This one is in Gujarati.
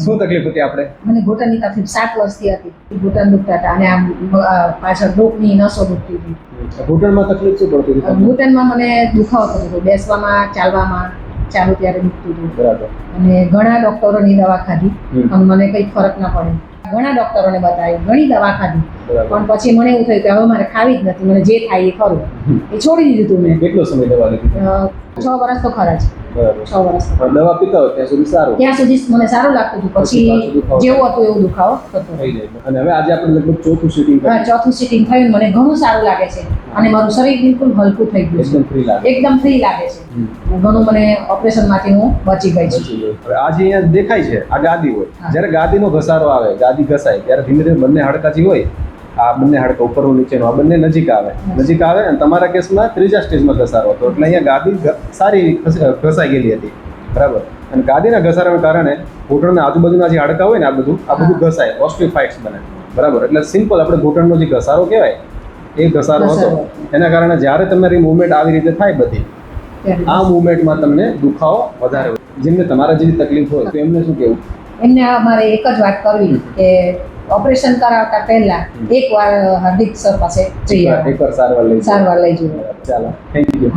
શું તકલીફ હતી આપણે? મને ઘૂંટણની તકલીફ 7 વર્ષથી હતી. ઘૂંટણ દુખતા હતા અને આમ પાછળ ડોકની નસો દુખતી હતી. ઘૂંટણમાં તકલીફ શું પડતી હતી તમને? ઘૂંટણમાં મને દુખાવો થતો હતો, બેસવામાં ચાલવામાં ચાલુ ત્યારે દુખતું હતું. બરાબર. અને ઘણા ડોક્ટરોની દવા ખાધી પણ મને કંઈ ફરક ના પડે. ઘણા ડોક્ટરોને બતાવ્યું, ઘણી દવા ખાધી પણ પછી મને એવું થયું કે હવે મારે ખાવી જ નથી, મને જે થાય એ ખરું. એ છોડી દીધું હતું મેં. કેટલો સમય દવા લીધી? 6 વર્ષ તો ખરા જ. બરાબર. 6 વર્ષ પણ દવા પીતા હોય ત્યાં સુધી સારું ત્યાં સુધી મને સારું લાગતું હતું. પછી જેવું હતું એવું દુખાવો થતો. થઈ જાય. અને હવે આજે આપણે લગભગ ચોથું સિટિંગ હા, ચોથું સિટિંગ થયું, મને ઘણું સારું લાગે છે અને મારું શરીર બિલકુલ હલકું થઈ ગયું એકદમ ફ્રી લાગે. છે, એકદમ ફ્રી લાગે છે. ઘણું મને ઓપરેશનમાંથી હું બચી ગઈ છું. હવે આ જે અહીંયા દેખાય છે આ ગાદી હોય. જ્યારે ગાદીનો ઘસારો આવે, ગાદી ઘસાય ત્યારે ધીમે ધીમે બંને હાડકા જે હોય, આ બંને હાડકા ઉપરનું નીચેનું, આ બંને નજીક આવે અને તમારા કેસમાં ત્રીજા સ્ટેજમાં ઘસારો હતો. એટલે અહીંયા ગાદી સારી ઘસાઈ ગયેલી હતી. બરાબર. અને ગાદીના ઘસારાના કારણે ઘૂંટણના આજુબાજુના જે હાડકા હોય ને આ બધું ઘસાય, ઓસ્ટિયોફાઇટ્સ બને. બરાબર. એટલે સિમ્પલ આપણે ઘૂંટણનો જે ઘસારો કહેવાય એ ઘસારો હતો. એના કારણે જ્યારે તમારી મુવમેન્ટ આવી રીતે થાય બધી, આ મુવમેન્ટમાં તમને દુખાવો વધારે હોય. જેમને તમારા જેવી તકલીફ હોય તો એમને શું કહેવું? એમને મારે એક જ વાત કરવી કે ઓપરેશન કરાવતા પહેલા એકવાર હાર્દિક સર પાસે જઈ એકવાર સારવાર લઈ જઈએ. ચાલો, થેન્ક યુ.